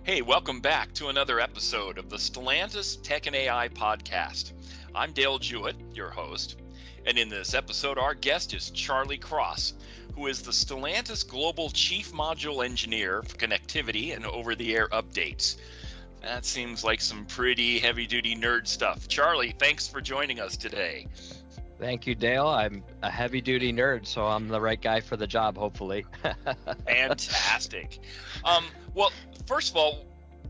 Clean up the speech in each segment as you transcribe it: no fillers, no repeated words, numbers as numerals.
Hey, welcome back to another episode of the Stellantis Tech and AI podcast. I'm Dale Jewett, your host, and in this episode, our guest is Charlie Cross, who is the Stellantis Global Chief Module Engineer for Connectivity and Over-the-Air Updates. That seems like some pretty heavy-duty nerd stuff. Charlie, thanks for joining us today. Thank you, Dale. I'm a heavy-duty nerd, so I'm the right guy for the job, hopefully. Fantastic. Well, first of all,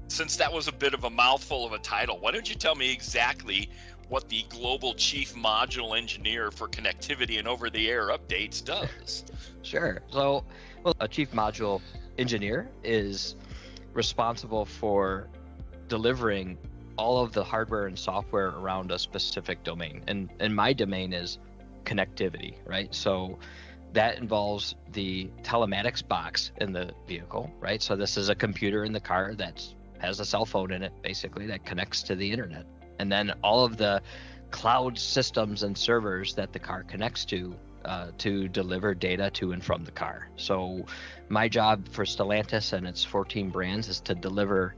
since that was a bit of a mouthful of a title, why don't you tell me exactly what the Global Chief Module Engineer for Connectivity and Over-the-Air Updates does? Sure. So, a chief module engineer is responsible for delivering all of the hardware and software around a specific domain. And my domain is connectivity, right? So that involves the telematics box in the vehicle, right? So this is a computer in the car that has a cell phone in it, basically, that connects to the internet. And then all of the cloud systems and servers that the car connects to deliver data to and from the car. So my job for Stellantis and its 14 brands is to deliver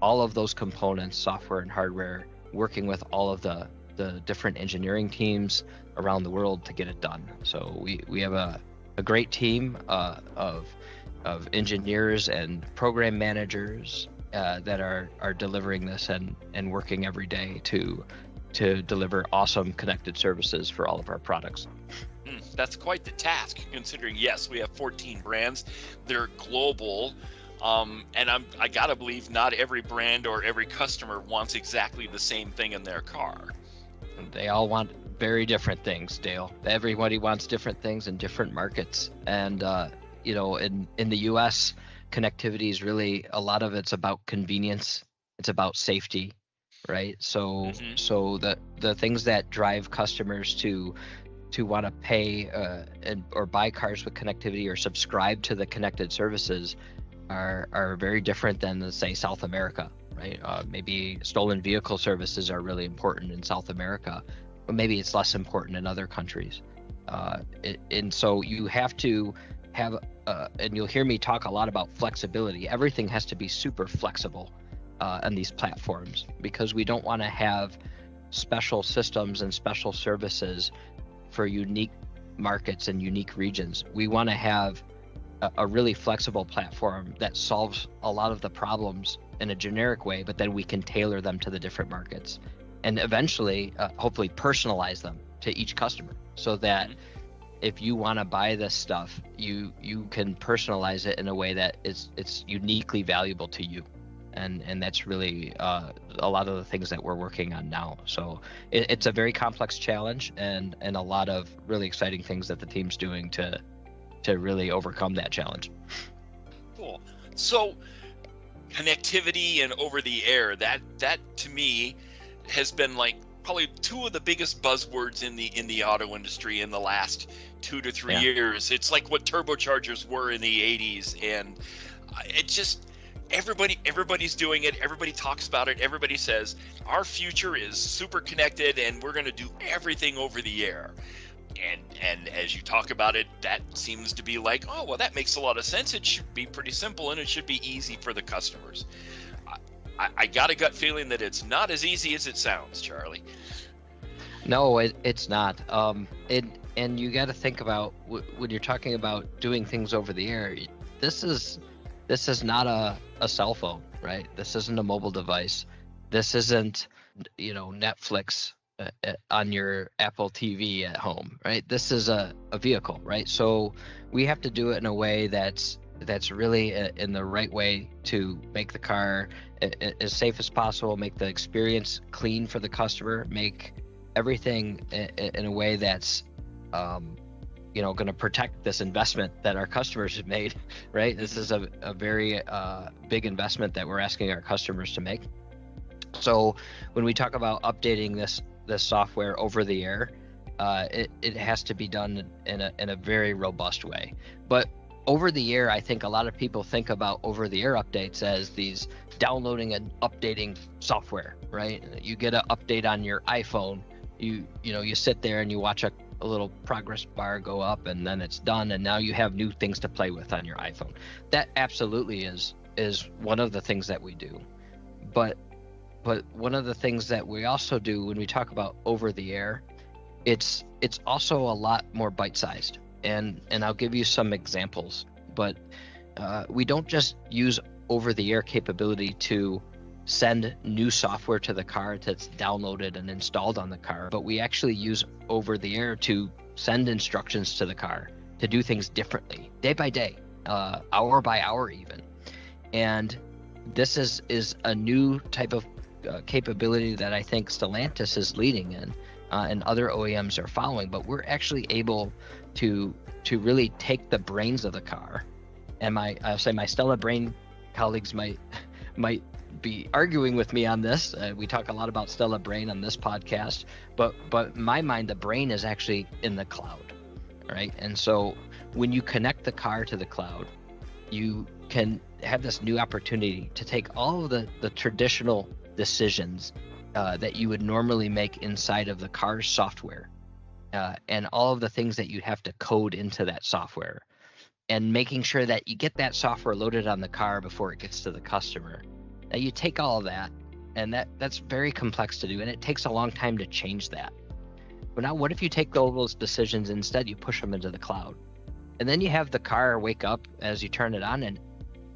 all of those components, software and hardware, working with all of the different engineering teams around the world to get it done. So we have a great team of engineers and program managers that are delivering this and working every day to deliver awesome connected services for all of our products. That's quite the task, considering, yes, we have 14 brands. They're global. And I gotta believe not every brand or every customer wants exactly the same thing in their car. They all want very different things, Dale. Everybody wants different things in different markets. And, in the US, connectivity is really, a lot of it's about convenience. It's about safety, right? So the things that drive customers to want to pay or buy cars with connectivity or subscribe to the connected services are very different than, say, South America, right? Maybe stolen vehicle services are really important in South America, but maybe it's less important in other countries. And so you have to have, and you'll hear me talk a lot about flexibility. Everything has to be super flexible on these platforms, because we don't want to have special systems and special services for unique markets and unique regions. We want to have a really flexible platform that solves a lot of the problems in a generic way, but then we can tailor them to the different markets and eventually hopefully personalize them to each customer, so that if you want to buy this stuff, you can personalize it in a way that it's uniquely valuable to you. And that's really a lot of the things that we're working on now. So it's a very complex challenge and a lot of really exciting things that the team's doing to really overcome that challenge. Cool. So connectivity and over the air, that to me has been like probably two of the biggest buzzwords in the auto industry in the last 2 to 3 years. It's like what turbochargers were in the 80s, and it just everybody's doing it. Everybody talks about it. Everybody says our future is super connected and we're going to do everything over the air. And as you talk about it, that seems to be like, oh, well, that makes a lot of sense. It should be pretty simple and it should be easy for the customers. I got a gut feeling that it's not as easy as it sounds, Charlie. No, it's not. And you got to think about when you're talking about doing things over the air. This is not a cell phone, right? This isn't a mobile device. This isn't, Netflix on your Apple TV at home, right? This is a vehicle, right? So we have to do it in a way that's really in the right way to make the car as safe as possible, make the experience clean for the customer, make everything in a way that's going to protect this investment that our customers have made, right? This is a very big investment that we're asking our customers to make. So when we talk about updating this software over the air, it has to be done in a very robust way. But over the air, I think a lot of people think about over the air updates as these downloading and updating software, right? You get an update on your iPhone, you sit there and you watch a little progress bar go up, and then it's done, and now you have new things to play with on your iPhone. That absolutely is is one of the things that we do. But one of the things that we also do when we talk about over the air, it's also a lot more bite-sized. And I'll give you some examples. But we don't just use over the air capability to send new software to the car that's downloaded and installed on the car, but we actually use over the air to send instructions to the car to do things differently, day by day, hour by hour even. And this is a new type of capability that I think Stellantis is leading in, and other OEMs are following. But we're actually able to really take the brains of the car. And I'll say my Stella Brain colleagues might be arguing with me on this. We talk a lot about Stella Brain on this podcast, but in my mind, the brain is actually in the cloud, right? And so when you connect the car to the cloud, you can have this new opportunity to take all of the traditional decisions that you would normally make inside of the car's software, and all of the things that you have to code into that software, and making sure that you get that software loaded on the car before it gets to the customer. Now you take all of that, and that's very complex to do, and it takes a long time to change that. But now what if you take all those decisions, instead you push them into the cloud, and then you have the car wake up as you turn it on and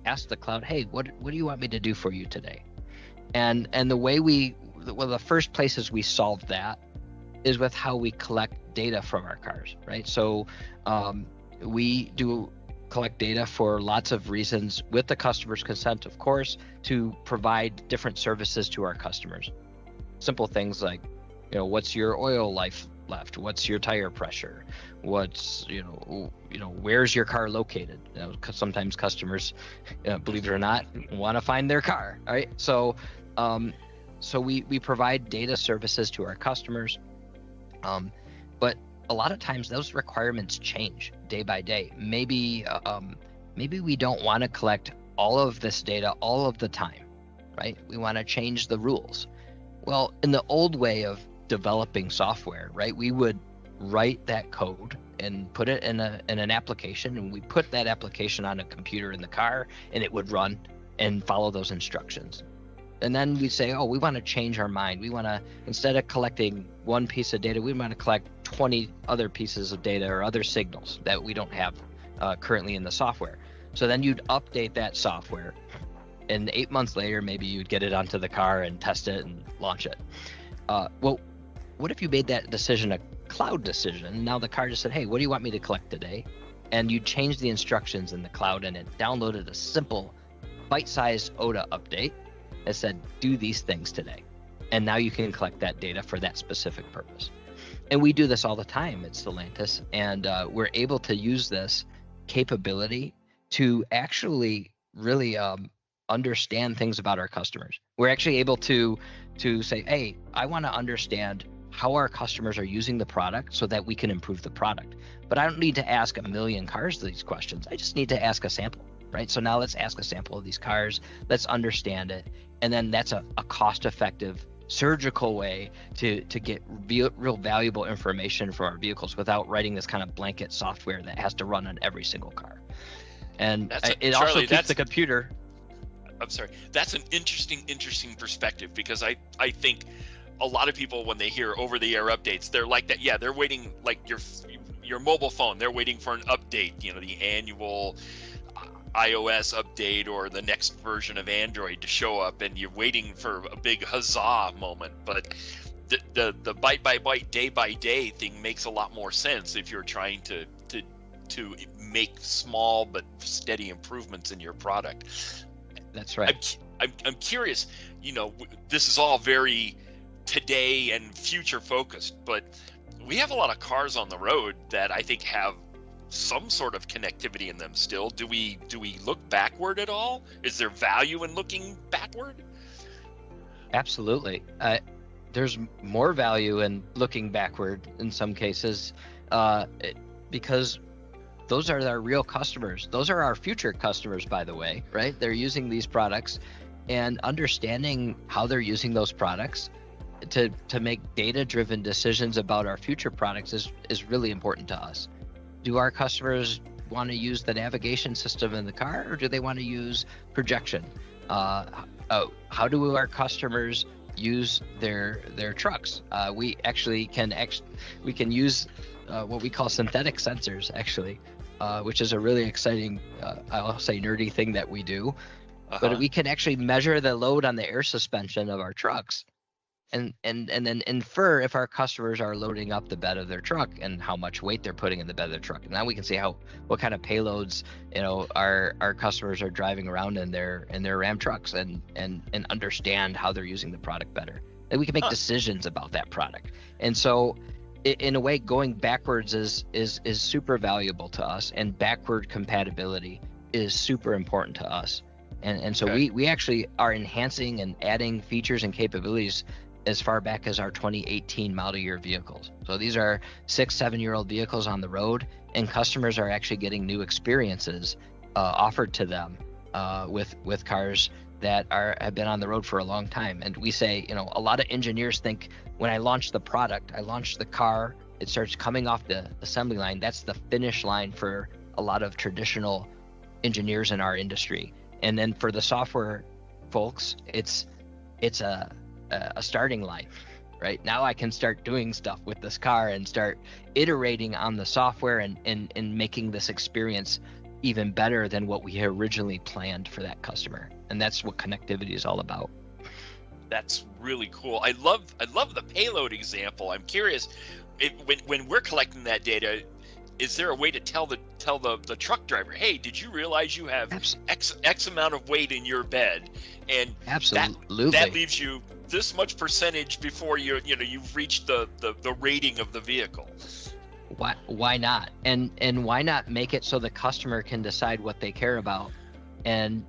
ask the cloud, hey, what do you want me to do for you today? And the way one of the first places we solved that is with how we collect data from our cars, right? So we do collect data for lots of reasons, with the customer's consent, of course, to provide different services to our customers. Simple things like, what's your oil life left? What's your tire pressure? What's, where's your car located? Sometimes customers, believe it or not, want to find their car, right? So we provide data services to our customers, but a lot of times those requirements change day by day. Maybe we don't want to collect all of this data all of the time, right? We want to change the rules. Well, in the old way of developing software, right, we would write that code and put it in an application, and we put that application on a computer in the car, and it would run and follow those instructions. And then we say, we want to change our mind. We want to, instead of collecting one piece of data, we want to collect 20 other pieces of data or other signals that we don't have currently in the software. So then you'd update that software, and 8 months later, maybe you'd get it onto the car and test it and launch it. Well, what if you made that decision a cloud decision? Now the car just said, hey, what do you want me to collect today? And you changed the instructions in the cloud, and it downloaded a simple bite-sized OTA update that said, do these things today. And now you can collect that data for that specific purpose. And we do this all the time at Stellantis, and we're able to use this capability to actually really understand things about our customers. We're actually able to say, hey, I want to understand how our customers are using the product so that we can improve the product. But I don't need to ask a million cars these questions. I just need to ask a sample, right? So now let's ask a sample of these cars. Let's understand it. And then that's a cost-effective, surgical way to get real valuable information from our vehicles without writing this kind of blanket software that has to run on every single car. And it also keeps the computer. I'm sorry. That's an interesting perspective, because I think a lot of people, when they hear over-the-air updates, they're like that. Yeah, they're waiting, like your mobile phone. They're waiting for an update. The annual iOS update or the next version of Android to show up, and you're waiting for a big huzzah moment. But the bite by bite, day by day thing makes a lot more sense if you're trying to make small but steady improvements in your product. That's right. I'm curious. This is all very today and future focused, but we have a lot of cars on the road that I think have some sort of connectivity in them still. Do we look backward at all? Is there value in looking backward? Absolutely. There's more value in looking backward in some cases, because those are our real customers. Those are our future customers, by the way, right? They're using these products, and understanding how they're using those products to make data-driven decisions about our future products is really important to us. Do our customers want to use the navigation system in the car, or do they want to use projection? How do our customers use their trucks? We actually we can use what we call synthetic sensors, actually, which is a really exciting, I'll say nerdy thing that we do. But we can actually measure the load on the air suspension of our trucks, and then infer if our customers are loading up the bed of their truck and how much weight they're putting in the bed of their truck. And now we can see what kind of payloads our customers are driving around in their Ram trucks, and understand how they're using the product better. And we can make decisions about that product. And so in a way, going backwards is super valuable to us, and backward compatibility is super important to us. And so we actually are enhancing and adding features and capabilities as far back as our 2018 model year vehicles. So these are 6-7-year-old vehicles on the road, and customers are actually getting new experiences offered to them with cars that have been on the road for a long time. And we say, a lot of engineers think, when I launch the product, I launch the car, it starts coming off the assembly line. That's the finish line for a lot of traditional engineers in our industry. And then for the software folks, it's a starting line. Right now, I can start doing stuff with this car and start iterating on the software and making this experience even better than what we originally planned for that customer. And that's what connectivity is all about. That's really cool. I love the payload example. I'm curious, when we're collecting that data, is there a way to tell the truck driver, hey, did you realize you have X amount of weight in your bed, and absolutely that leaves you this much percentage before you've reached the rating of the vehicle? Why not? And why not make it so the customer can decide what they care about and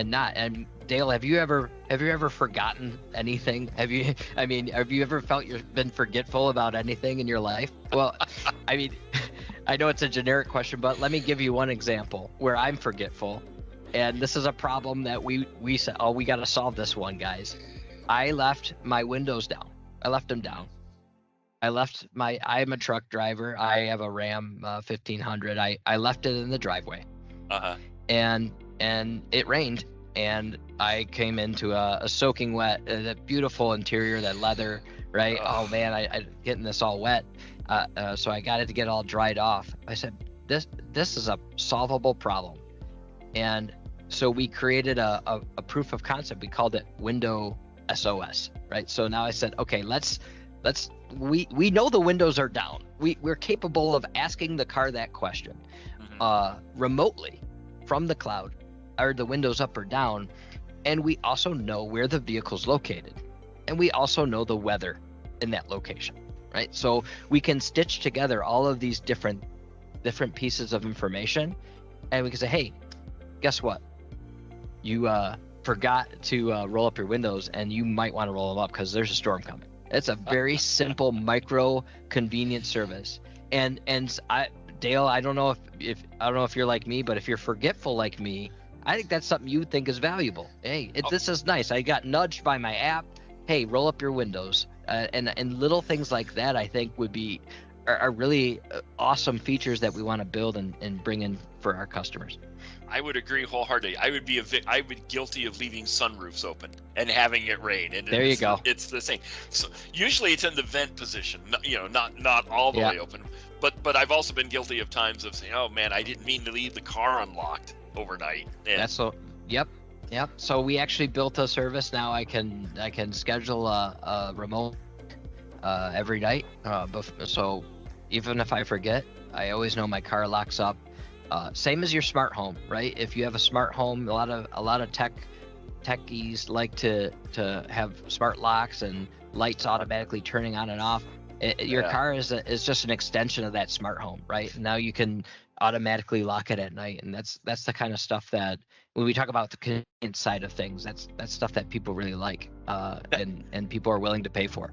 not? And Dale, have you ever forgotten anything? Have you ever felt you've been forgetful about anything in your life? Well, I mean, I know it's a generic question, but let me give you one example where I'm forgetful. And this is a problem that we said, we got to solve this one, guys. I left my windows down. I left them down. I'm a truck driver. I have a Ram 1500. I left it in the driveway. And it rained, and I came into a soaking wet, that beautiful interior, that leather, right? Oh man, I getting this all wet. So I got it to get all dried off. I said, this is a solvable problem. And so we created a proof of concept. We called it Window SOS, right? So now I said, okay, we know the windows are down. We're capable of asking the car that question remotely from the cloud. Are the windows up or down? And we also know where the vehicle's located. And we also know the weather in that location, right? So we can stitch together all of these different pieces of information, and we can say, hey, guess what? You forgot to roll up your windows, and you might want to roll them up because there's a storm coming. It's a very simple, micro, convenient service. And Dale, I don't know if you're like me, but if you're forgetful like me, I think that's something you think is valuable. Hey, this is nice. I got nudged by my app. Hey, roll up your windows. And little things like that, I think, are really awesome features that we want to build and bring in for our customers. I would agree wholeheartedly. I would be guilty of leaving sunroofs open and having it rain. And there you go. It's the same. So usually it's in the vent position, not all the way open. But I've also been guilty of times of saying, oh man, I didn't mean to leave the car unlocked overnight. Yep. So we actually built a service now. I can schedule a remote every night. So even if I forget, I always know my car locks up. Same as your smart home, right? If you have a smart home, a lot of techies like to have smart locks and lights automatically turning on and off. Your car is just an extension of that smart home, right? Now you can automatically lock it at night, and that's the kind of stuff that when we talk about the convenience side of things, that's stuff that people really like, and people are willing to pay for.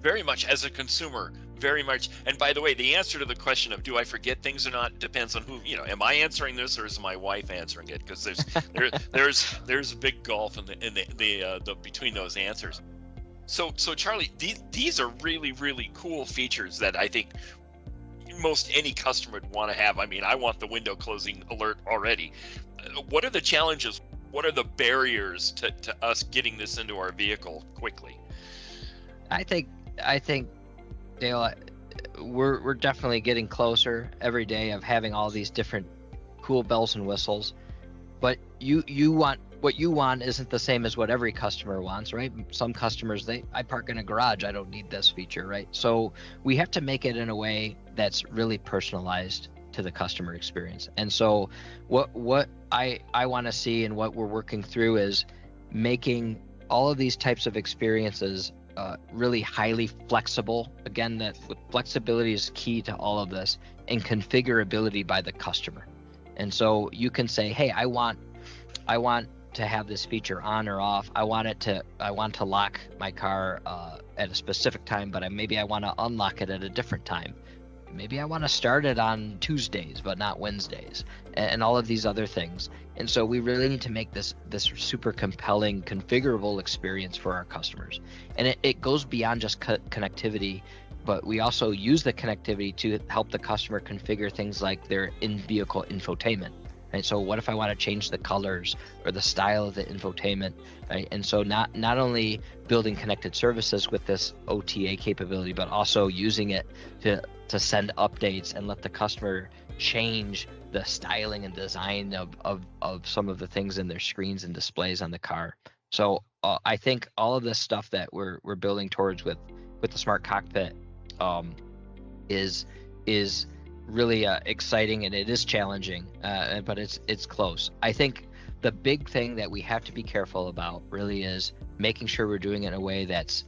Very much as a consumer, very much. And by the way, the answer to the question of do I forget things or not depends on who, am I answering this or is my wife answering it? Because there's a big gulf in the between those answers. So Charlie, these are really, really cool features that I think most any customer would want to have. I mean, I want the window closing alert already. What are the challenges? What are the barriers to us getting this into our vehicle quickly? I think I think Dale, we're definitely getting closer every day of having all these different cool bells and whistles. But you want what you want isn't the same as what every customer wants, right? Some customers, I park in a garage, I don't need this feature, right? So we have to make it in a way that's really personalized to the customer experience. And so what I want to see and what we're working through is making all of these types of experiences really highly flexible. Again, that flexibility is key to all of this, and configurability by the customer. And so you can say, hey, I want to have this feature on or off. I want to lock my car at a specific time, but maybe I want to unlock it at a different time. Maybe I want to start it on Tuesdays, but not Wednesdays, and all of these other things. And so we really need to make this super compelling, configurable experience for our customers. And it goes beyond just connectivity, but we also use the connectivity to help the customer configure things like their in-vehicle infotainment. Right? So what if I want to change the colors or the style of the infotainment, right? And so not only building connected services with this OTA capability, but also using it to send updates and let the customer change the styling and design of some of the things in their screens and displays on the car. So I think all of this stuff that we're building towards with the smart cockpit is really exciting, and it is challenging, but it's close. I think the big thing that we have to be careful about really is making sure we're doing it in a way that's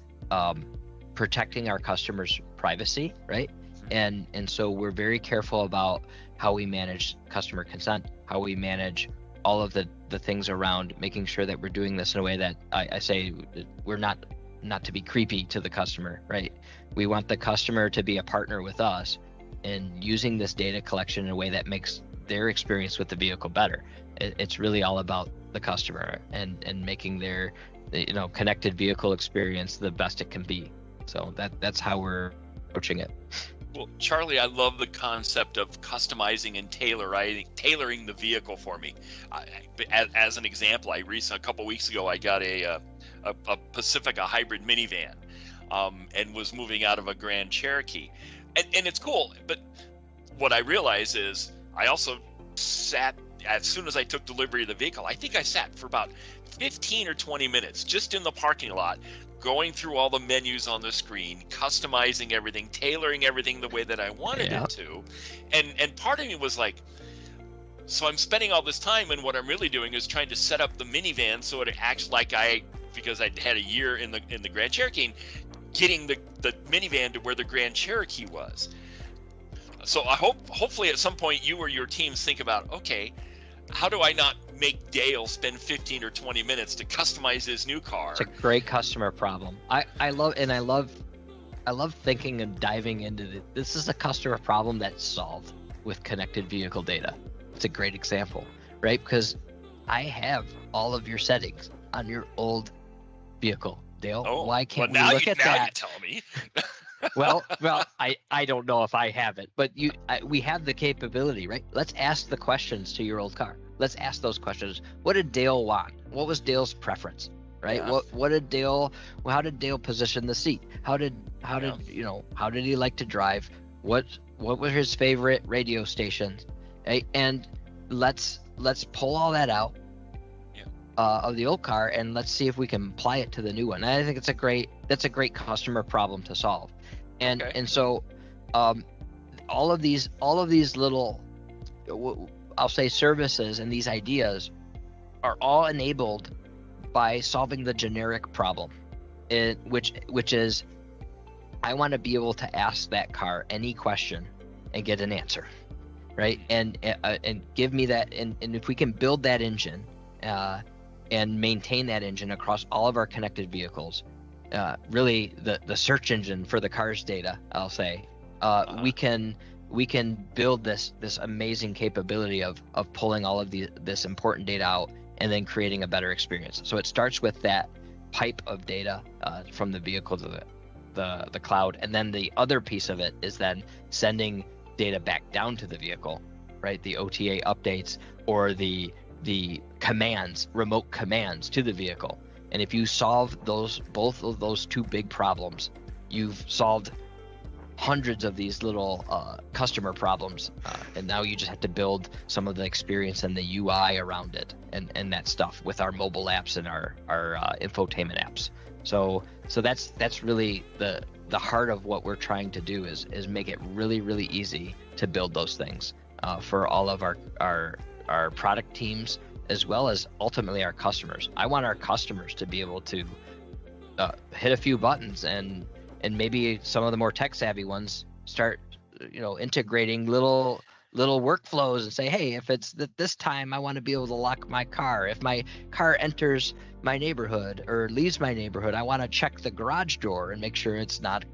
protecting our customers' privacy, right? And so we're very careful about how we manage customer consent, how we manage all of the things around making sure that we're doing this in a way that I say we're not to be creepy to the customer, right? We want the customer to be a partner with us in using this data collection in a way that makes their experience with the vehicle better. It's really all about the customer and making their connected vehicle experience the best it can be. So that's how we're approaching it. Well, Charlie, I love the concept of customizing and tailoring the vehicle for me. As an example, a couple weeks ago, I got a Pacifica hybrid minivan, and was moving out of a Grand Cherokee, and it's cool. But what I realize is I also sat, as soon as I took delivery of the vehicle, I think I sat for about 15 or 20 minutes just in the parking lot, going through all the menus on the screen, customizing everything, tailoring everything the way that I wanted Yeah. it to. And part of me was like, so I'm spending all this time, and what I'm really doing is trying to set up the minivan so it acts like because I had a year in the Grand Cherokee, getting the minivan to where the Grand Cherokee was. So hopefully at some point you or your teams think about, okay, how do I not make Dale spend 15 or 20 minutes to customize his new car? It's a great customer problem. I love thinking and diving into this is a customer problem that's solved with connected vehicle data. It's a great example, right? Because I have all of your settings on your old vehicle, Dale. Why can't we look at that? Now you tell me. well, I don't know if I have it, but we have the capability, right? Let's ask the questions to your old car. Let's ask those questions. What did Dale want? What was Dale's preference, right? Yeah. How did Dale position the seat? How did he like to drive? What were his favorite radio stations? Right? And let's pull all that out of the old car, and let's see if we can apply it to the new one. And I think that's a great customer problem to solve. And so all of these little, I'll say, services and these ideas are all enabled by solving the generic problem, which is I want to be able to ask that car any question and get an answer, right? And give me that, and if we can build that engine and maintain that engine across all of our connected vehicles, really the search engine for the car's data, I'll say, we can build this amazing capability of pulling all of this important data out and then creating a better experience. So it starts with that pipe of data from the vehicle to the cloud, and then the other piece of it is then sending data back down to the vehicle, right? The OTA updates or the commands, remote commands to the vehicle. And if you solve both of those two big problems, you've solved hundreds of these little customer problems, and now you just have to build some of the experience and the UI around it, and that stuff with our mobile apps and our infotainment apps. So that's really the heart of what we're trying to do is make it really easy to build those things for all of our product teams, as well as ultimately our customers. I want our customers to be able to hit a few buttons, and maybe some of the more tech savvy ones start integrating little workflows and say, hey, if it's this time, I want to be able to lock my car. If my car enters my neighborhood or leaves my neighborhood, I want to check the garage door and make sure it's not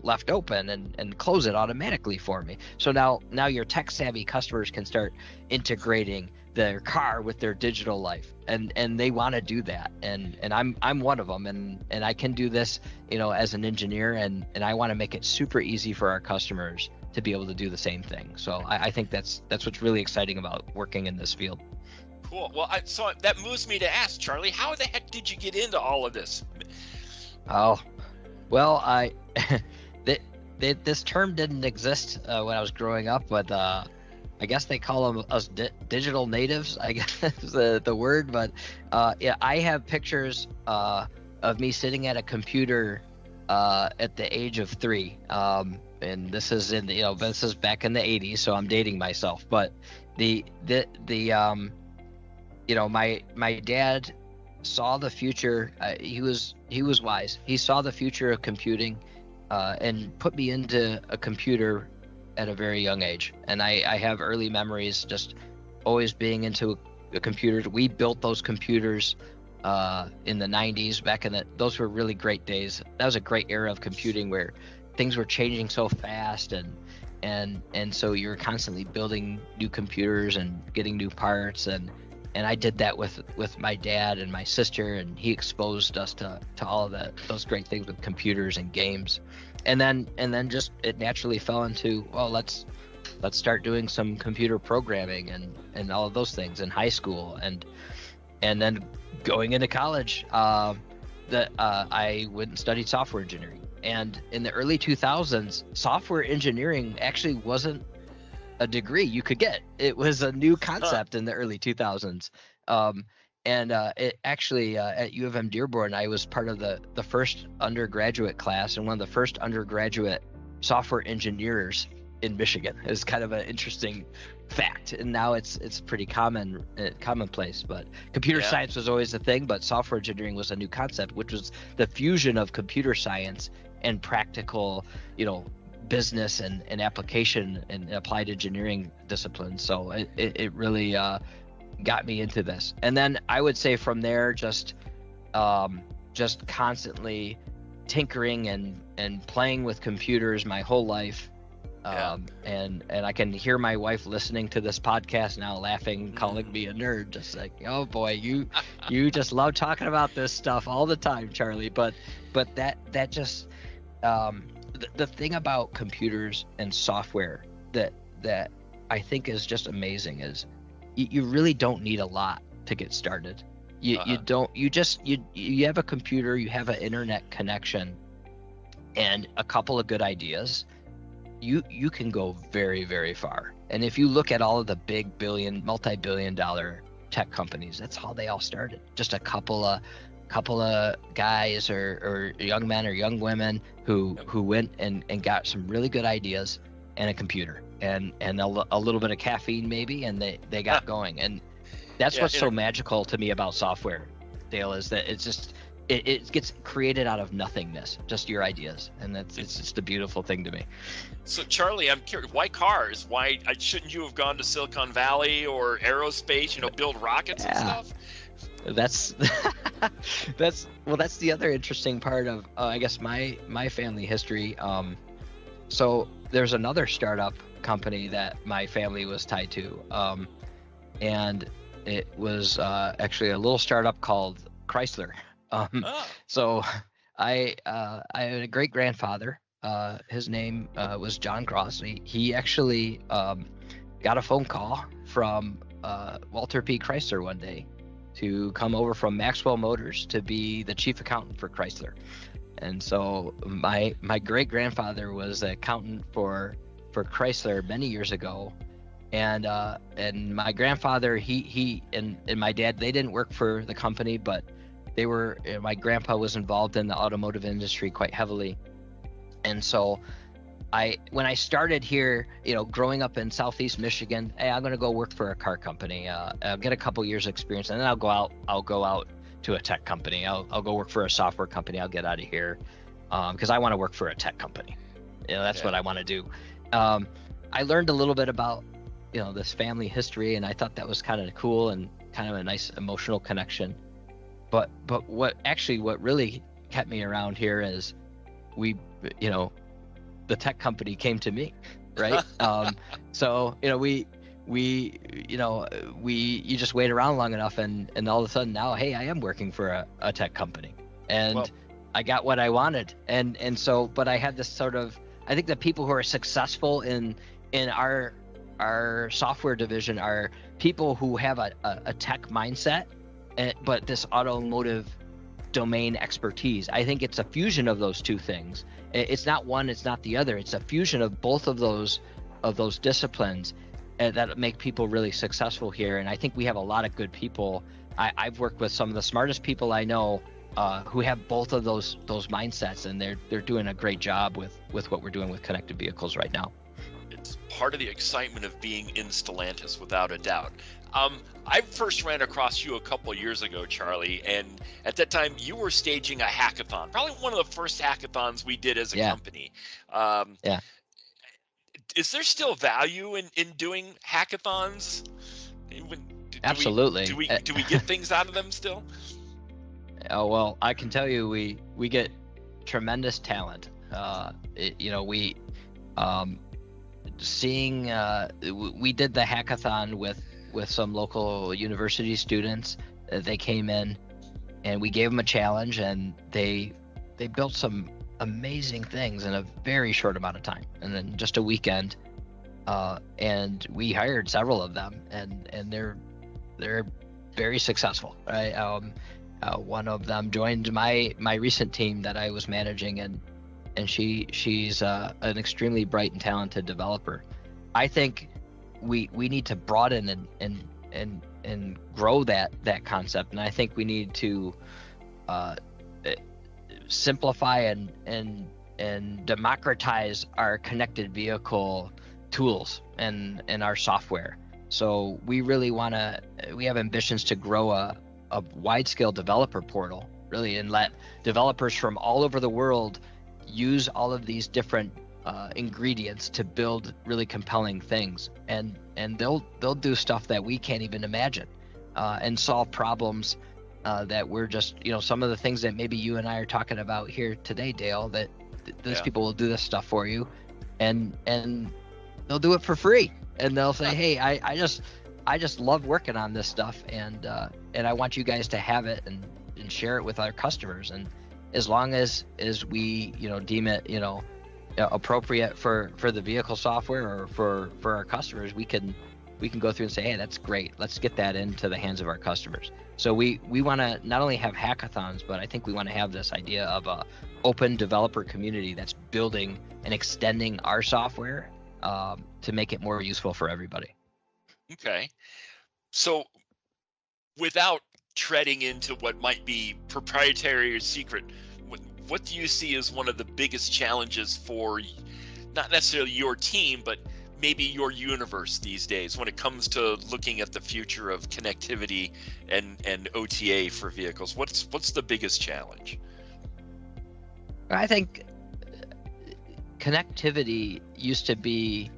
left open, and close it automatically for me. So now your tech savvy customers can start integrating their car with their digital life, and they want to do that, and I'm one of them, and I can do this as an engineer, and I want to make it super easy for our customers to be able to do the same thing. So I think that's what's really exciting about working in this field. Cool. Well, so that moves me to ask, Charlie, how the heck did you get into all of this? Oh, well, this term didn't exist when I was growing up, but I guess they call them us digital natives, I guess is the word. But yeah, I have pictures of me sitting at a computer at the age of 3. And this is this is back in the 80s, so I'm dating myself. But my dad saw the future. He was wise. He saw the future of computing, and put me into a computer at a very young age. And I have early memories just always being into a computer. We built those computers in the 90s. Those were really great days. That was a great era of computing where things were changing so fast, and so you're constantly building new computers and getting new parts, and I did that with my dad and my sister, and he exposed us to all of those great things with computers and games. And then just it naturally fell into, well, let's start doing some computer programming and all of those things in high school, and then going into college, I went and studied software engineering. And in the early 2000s, software engineering actually wasn't a degree you could get. It was a new concept in the early 2000s. It actually at U of M Dearborn, I was part of the first undergraduate class and one of the first undergraduate software engineers in Michigan. It's kind of an interesting fact, and now it's pretty commonplace. But computer science was always a thing, but software engineering was a new concept, which was the fusion of computer science and practical, business and application and applied engineering disciplines. So it really got me into this. And then I would say from there, just constantly tinkering and playing with computers my whole life. And I can hear my wife listening to this podcast now, laughing, calling me a nerd, just like, oh boy, you just love talking about this stuff all the time, Charlie. But that just the thing about computers and software that I think is just amazing is you really don't need a lot to get started. You have a computer, you have an internet connection, and a couple of good ideas. You can go very, very far. And if you look at all of the big multi-billion dollar tech companies, that's how they all started. Just a couple of guys or young men or young women who went and got some really good ideas and a computer and a little bit of caffeine maybe, and they got going. And that's what's so magical to me about software, Dale, is that it's just it gets created out of nothingness, just your ideas, and it's just a beautiful thing to me. So Charlie, I'm curious, why cars? Why shouldn't you have gone to Silicon Valley or aerospace, build rockets and stuff? That's that's the other interesting part of I guess my family history. So there's another startup company that my family was tied to, and it was actually a little startup called Chrysler. So I had a great grandfather his name was John Cross. He actually got a phone call from Walter P. Chrysler one day to come over from Maxwell Motors to be the chief accountant for Chrysler. And so my great grandfather was an accountant for Chrysler many years ago, and my grandfather he and my dad, they didn't work for the company, but they were, my grandpa was involved in the automotive industry quite heavily. And so when I started here, growing up in Southeast Michigan, hey, I'm going to go work for a car company, I'll get a couple years experience, and then I'll go out to a tech company. I'll go work for a software company. I'll get out of here because I want to work for a tech company. That's what I want to do. I learned a little bit about this family history, and I thought that was kind of cool and kind of a nice emotional connection. But what really kept me around here is the tech company came to me, right? So you just wait around long enough, and all of a sudden now, hey, I am working for a tech company, and Well, I got what I wanted. And so, but I had this sort of, I think that people who are successful in our software division are people who have a tech mindset, but this automotive domain expertise. I think it's a fusion of those two things. It's not one, it's not the other. It's a fusion of both of those disciplines that make people really successful here. And I think we have a lot of good people. I've worked with some of the smartest people I know who have both of those mindsets, and they're doing a great job with what we're doing with connected vehicles right now. it's part of the excitement of being in Stellantis, without a doubt. I first ran across you a couple years ago, Charlie, and at that time you were staging a hackathon, probably one of the first hackathons we did as a Yeah, company. Um, yeah, is there still value in doing hackathons? Do we absolutely. get things out of them still? Oh, well, I can tell you, we get tremendous talent. We um, seeing we did the hackathon with some local university students. They came in, and we gave them a challenge, and they built some amazing things in a very short amount of time, and then just a weekend. And we hired several of them, and they're very successful, right? One of them joined my recent team that I was managing, and she's an extremely bright and talented developer. I think we need to broaden and grow that concept, and I think we need to simplify and democratize our connected vehicle tools and our software. So we really we have ambitions to grow a wide-scale developer portal, really, and let developers from all over the world use all of these different ingredients to build really compelling things, and they'll do stuff that we can't even imagine, and solve problems that we're just, some of the things that maybe you and I are talking about here today, Dale, that those Yeah. people will do this stuff for you, and they'll do it for free, and they'll say, hey, I just love working on this stuff, and I want you guys to have it and share it with our customers. And as long as we deem it appropriate for the vehicle software or for our customers, we can go through and say, hey, that's great, let's get that into the hands of our customers. So we want to not only have hackathons, but I think we want to have this idea of a open developer community that's building and extending our software to make it more useful for everybody. Okay. So without treading into what might be proprietary or secret, what do you see as one of the biggest challenges for not necessarily your team, but maybe your universe these days when it comes to looking at the future of connectivity and OTA for vehicles? What's the biggest challenge? I think connectivity used to be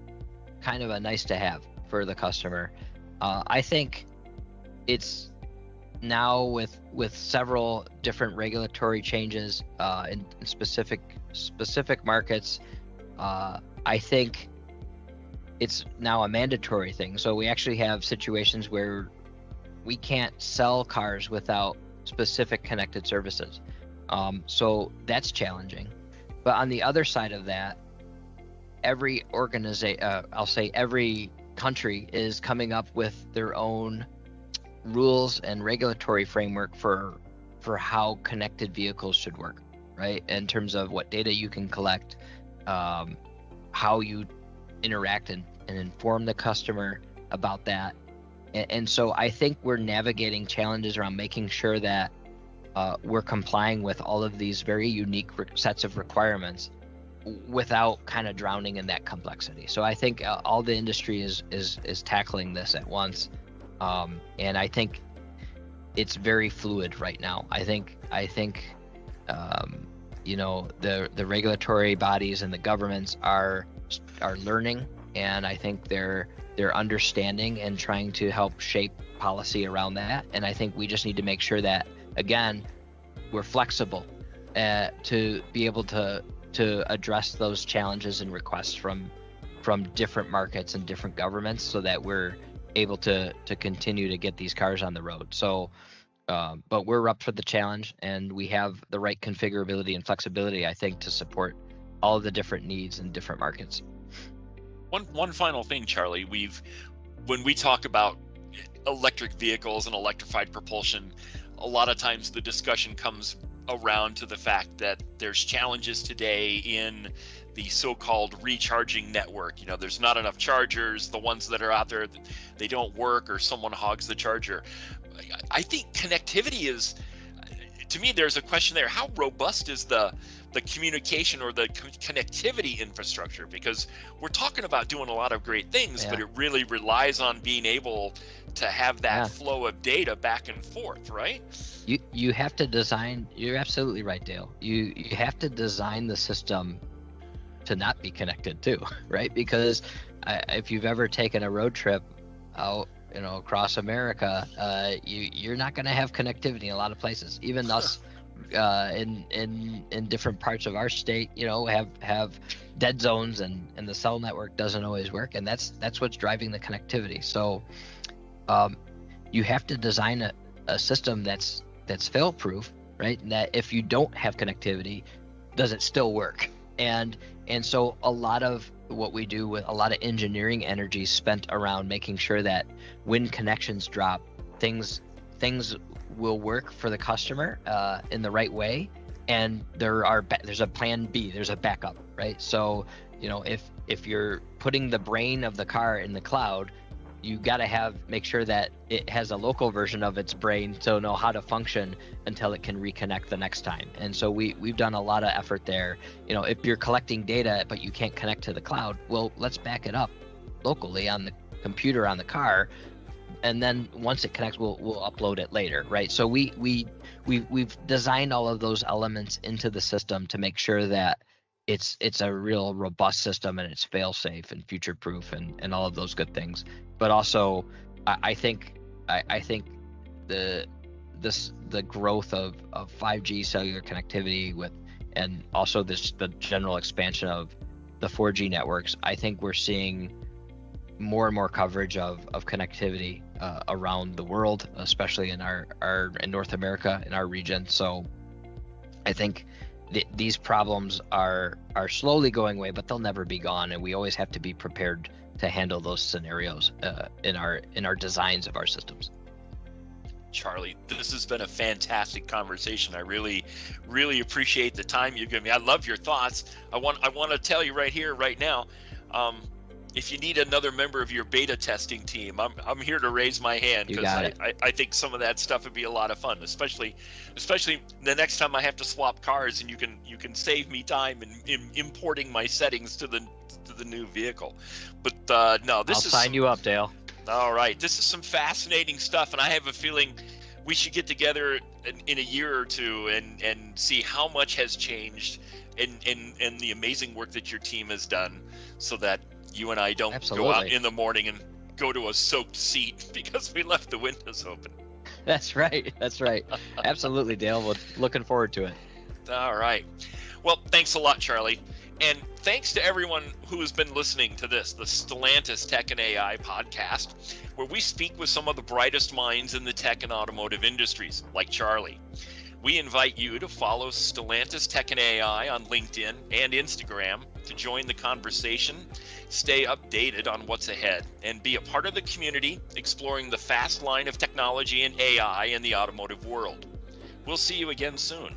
kind of a nice to have for the customer. I think it's now with several different regulatory changes in specific markets. I think it's now a mandatory thing. So we actually have situations where we can't sell cars without specific connected services. So that's challenging. But on the other side of that, every I'll say every country is coming up with their own rules and regulatory framework for how connected vehicles should work, right? In terms of what data you can collect, how you interact and inform the customer about that. And so I think we're navigating challenges around making sure that we're complying with all of these very unique sets of requirements without kind of drowning in that complexity. So I think all the industry is tackling this at once, and I think it's very fluid right now. I think the regulatory bodies and the governments are learning, and I think they're understanding and trying to help shape policy around that. And I think we just need to make sure that, again, we're flexible to be able to address those challenges and requests from different markets and different governments, so that we're able to continue to get these cars on the road. So but we're up for the challenge, and we have the right configurability and flexibility, I think, to support all of the different needs in different markets. One final thing, Charlie, when we talk about electric vehicles and electrified propulsion, a lot of times the discussion comes around to the fact that there's challenges today in the so-called recharging network. There's not enough chargers. The ones that are out there, they don't work, or someone hogs the charger. I think connectivity is, to me, there's a question there. How robust is the communication or the connectivity infrastructure? Because we're talking about doing a lot of great things, but it really relies on being able to have that flow of data back and forth, right? You have to design. You're absolutely right, Dale. You have to design the system to not be connected too, right? Because if you've ever taken a road trip out, across America, you're not going to have connectivity in a lot of places. Even us, in different parts of our state, have dead zones, and the cell network doesn't always work, and that's what's driving the connectivity. So you have to design a system that's fail-proof, right? And that if you don't have connectivity, does it still work? And so a lot of what we do, with a lot of engineering energy spent around making sure that when connections drop, things will work for the customer in the right way, and there's a plan B, there's a backup, right? So if you're putting the brain of the car in the cloud, you got to make sure that it has a local version of its brain to know how to function until it can reconnect the next time. And so we've done a lot of effort there. If you're collecting data but you can't connect to the cloud, well, let's back it up locally on the computer on the car, and then once it connects, we'll upload it later, right? So we've designed all of those elements into the system to make sure that it's a real robust system, and it's fail safe and future proof and all of those good things. But also I think the growth of 5G cellular connectivity and also the general expansion of the 4G networks, I think we're seeing more and more coverage of connectivity around the world, especially in in North America, in our region. So I think these problems are slowly going away, but they'll never be gone, and we always have to be prepared to handle those scenarios in our designs of our systems. Charlie, this has been a fantastic conversation. I really, really appreciate the time you give me. I love your thoughts. I want to tell you right here, right now, if you need another member of your beta testing team, I'm here to raise my hand, because I think some of that stuff would be a lot of fun, especially the next time I have to swap cars, and you can save me time in importing my settings to the new vehicle. But no, I'll sign you up, Dale. All right, this is some fascinating stuff, and I have a feeling we should get together in a year or two and see how much has changed and the amazing work that your team has done, so that you and I don't go out in the morning and go to a soaked seat because we left the windows open. That's right. Absolutely, Dale. Well, looking forward to it. All right. Well, thanks a lot, Charlie. And thanks to everyone who has been listening to the Stellantis Tech and AI podcast, where we speak with some of the brightest minds in the tech and automotive industries, like Charlie. We invite you to follow Stellantis Tech AI on LinkedIn and Instagram to join the conversation, stay updated on what's ahead, and be a part of the community exploring the fast line of technology and AI in the automotive world. We'll see you again soon.